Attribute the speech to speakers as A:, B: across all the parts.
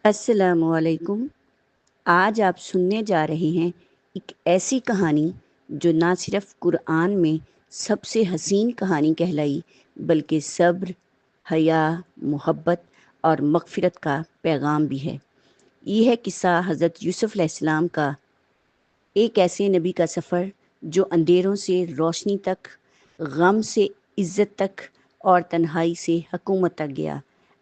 A: السلام علیکم۔ آج آپ سننے جا رہے ہیں ایک ایسی کہانی جو نہ صرف قرآن میں سب سے حسین کہانی کہلائی بلکہ صبر، حیا، محبت اور مغفرت کا پیغام بھی ہے۔ یہ ہے قصہ حضرت یوسف علیہ السلام کا، ایک ایسے نبی کا سفر جو اندھیروں سے روشنی تک، غم سے عزت تک اور تنہائی سے حکومت تک گیا۔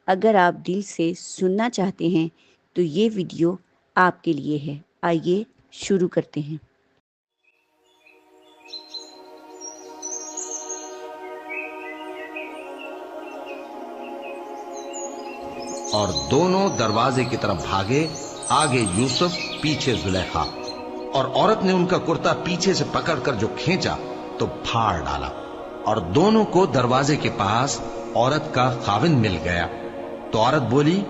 A: اگر آپ دل سے سننا چاہتے ہیں تو یہ ویڈیو آپ کے لیے ہے۔ آئیے شروع کرتے ہیں۔
B: اور دونوں دروازے کی طرف بھاگے، آگے یوسف، پیچھے زلیخا، اور عورت نے ان کا کرتا پیچھے سے پکڑ کر جو کھینچا تو پھاڑ ڈالا، اور دونوں کو دروازے کے پاس عورت کا خاوند مل گیا۔ تو عورت بولی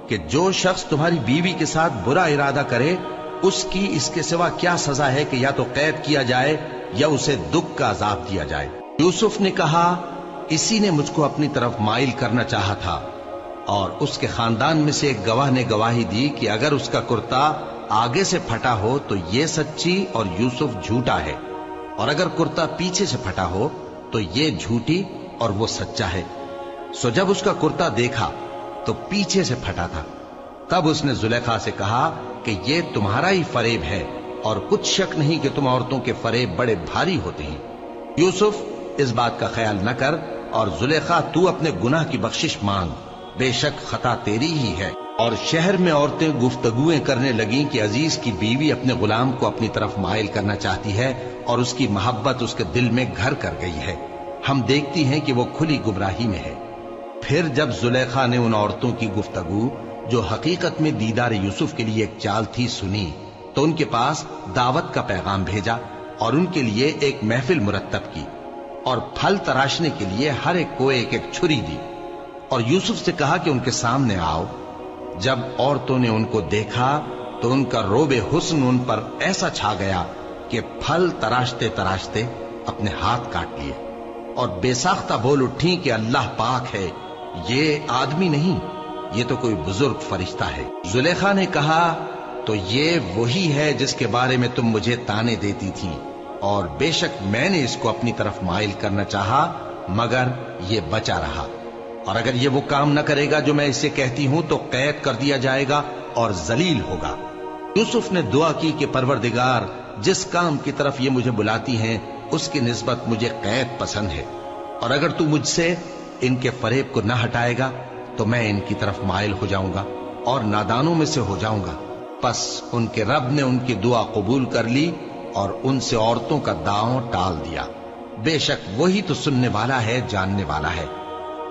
B: کہ جو شخص تمہاری بیوی کے ساتھ برا ارادہ کرے، اس کی اس کے سوا کیا سزا ہے کہ یا تو قید کیا جائے یا اسے دکھ کا عذاب دیا جائے۔ یوسف نے کہا، اسی نے مجھ کو اپنی طرف مائل کرنا چاہا تھا، اور اس کے خاندان میں سے ایک گواہ نے گواہی دی کہ اگر اس کا کرتا آگے سے پھٹا ہو تو یہ سچی اور یوسف جھوٹا ہے، اور اگر کرتا پیچھے سے پھٹا ہو تو یہ جھوٹی اور وہ سچا ہے۔ سو جب اس کا کرتا دیکھا تو پیچھے سے پھٹا تھا، تب اس نے زلیخا سے کہا کہ یہ تمہارا ہی فریب ہے، اور کچھ شک نہیں کہ تم عورتوں کے فریب بڑے بھاری ہوتے ہیں۔ یوسف، اس بات کا خیال نہ کر، اور زلیخا تو اپنے گناہ کی بخشش مانگ، بے شک خطا تیری ہی ہے۔ اور شہر میں عورتیں گفتگویں کرنے لگیں کہ عزیز کی بیوی اپنے غلام کو اپنی طرف مائل کرنا چاہتی ہے، اور اس کی محبت اس کے دل میں گھر کر گئی ہے۔ ہم دیکھتی ہیں کہ وہ کھلی گمراہی میں ہے۔ پھر جب زلیخا نے ان عورتوں کی گفتگو جو حقیقت میں دیدار یوسف کے لیے ایک چال تھی سنی، تو ان کے پاس دعوت کا پیغام بھیجا، اور ان کے لیے ایک محفل مرتب کی، اور پھل تراشنے کے لیے ہر ایک کو ایک ایک چھری دی، اور یوسف سے کہا کہ ان کے سامنے آؤ۔ جب عورتوں نے ان کو دیکھا تو ان کا روب حسن ان پر ایسا چھا گیا کہ پھل تراشتے تراشتے اپنے ہاتھ کاٹ لیے، اور بے ساختہ بول اٹھیں کہ اللہ پاک ہے، یہ آدمی نہیں، یہ تو کوئی بزرگ فرشتہ ہے۔ زلیخا نے کہا، تو یہ وہی ہے جس کے بارے میں تم مجھے تانے دیتی تھی، اور بے شک میں نے اس کو اپنی طرف مائل کرنا چاہا، مگر یہ بچا رہا، اور اگر یہ وہ کام نہ کرے گا جو میں اسے کہتی ہوں تو قید کر دیا جائے گا اور ذلیل ہوگا۔ یوسف نے دعا کی کہ پروردگار، جس کام کی طرف یہ مجھے بلاتی ہیں اس کی نسبت مجھے قید پسند ہے، اور اگر تو مجھ سے ان کے فریب کو نہ ہٹائے گا تو میں ان کی طرف مائل ہو جاؤں گا اور نادانوں میں سے ہو جاؤں گا۔ پس ان کے رب نے ان کی دعا قبول کر لی اور ان سے عورتوں کا داؤں ٹال دیا، بے شک وہی تو سننے والا ہے، جاننے والا ہے۔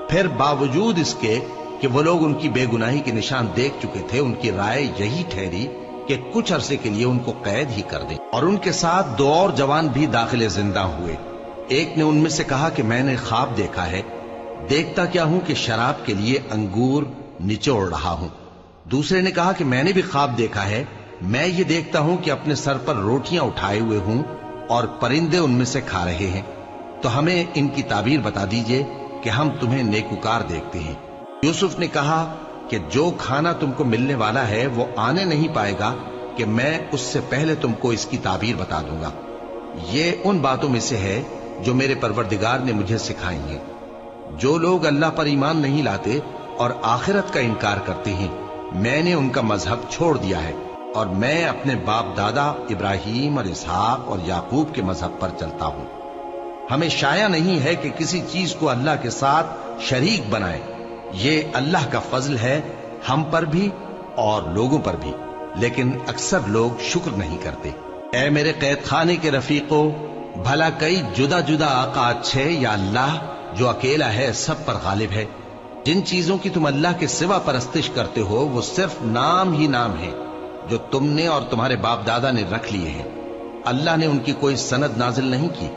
B: پھر باوجود اس کے کہ وہ لوگ ان کی بے گناہی کے نشان دیکھ چکے تھے، ان کی رائے یہی ٹھہری کہ کچھ عرصے کے لیے ان کو قید ہی کر دیں، اور ان کے ساتھ دو اور جوان بھی داخل زندہ ہوئے۔ ایک نے ان میں سے کہا کہ میں نے خواب دیکھا ہے، دیکھتا کیا ہوں کہ شراب کے لیے انگور نچوڑ رہا ہوں۔ دوسرے نے کہا کہ میں نے بھی خواب دیکھا ہے، میں یہ دیکھتا ہوں کہ اپنے سر پر روٹیاں اٹھائے ہوئے ہوں اور پرندے ان میں سے کھا رہے ہیں، تو ہمیں ان کی تعبیر بتا دیجئے کہ ہم تمہیں نیکوکار دیکھتے ہیں۔ یوسف نے کہا کہ جو کھانا تم کو ملنے والا ہے وہ آنے نہیں پائے گا کہ میں اس سے پہلے تم کو اس کی تعبیر بتا دوں گا۔ یہ ان باتوں میں سے ہے جو میرے پروردگار نے مجھے سکھائی ہیں۔ جو لوگ اللہ پر ایمان نہیں لاتے اور آخرت کا انکار کرتے ہیں، میں نے ان کا مذہب چھوڑ دیا ہے، اور میں اپنے باپ دادا ابراہیم اور اسحاق اور یعقوب کے مذہب پر چلتا ہوں۔ ہمیں شایع نہیں ہے کہ کسی چیز کو اللہ کے ساتھ شریک بنائے، یہ اللہ کا فضل ہے ہم پر بھی اور لوگوں پر بھی، لیکن اکثر لوگ شکر نہیں کرتے۔ اے میرے قید خانے کے رفیقو، بھلا کئی جدا جدا آقا اچھے یا اللہ جو اکیلا ہے سب پر غالب ہے؟ جن چیزوں کی تم اللہ کے سوا پرستش کرتے ہو وہ صرف نام ہی نام ہے جو تم نے اور تمہارے باپ دادا نے رکھ لیے ہیں، اللہ نے ان کی کوئی سند نازل نہیں کی۔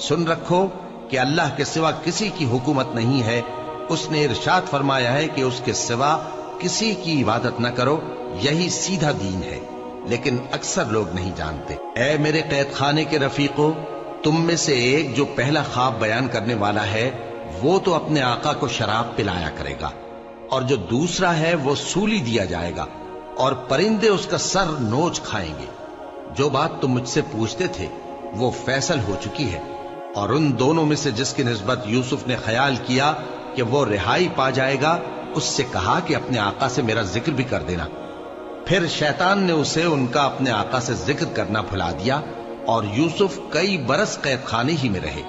B: سن رکھو کہ اللہ کے سوا کسی کی حکومت نہیں ہے، اس نے ارشاد فرمایا ہے کہ اس کے سوا کسی کی عبادت نہ کرو، یہی سیدھا دین ہے، لیکن اکثر لوگ نہیں جانتے۔ اے میرے قید خانے کے رفیقو، تم میں سے ایک جو پہلا خواب بیان کرنے والا ہے وہ تو اپنے آقا کو شراب پلایا کرے گا، اور جو دوسرا ہے وہ سولی دیا جائے گا، اور پرندے اس کا سر نوچ کھائیں گے۔ جو بات تم مجھ سے پوچھتے تھے وہ فیصل ہو چکی ہے، اور ان دونوں میں سے جس کی نسبت یوسف نے خیال کیا کہ وہ رہائی پا جائے گا، اس سے کہا کہ اپنے آقا سے میرا ذکر بھی کر دینا۔ پھر شیطان نے اسے ان کا اپنے آقا سے ذکر کرنا بھلا دیا، اور یوسف کئی برس قید خانے ہی میں رہے۔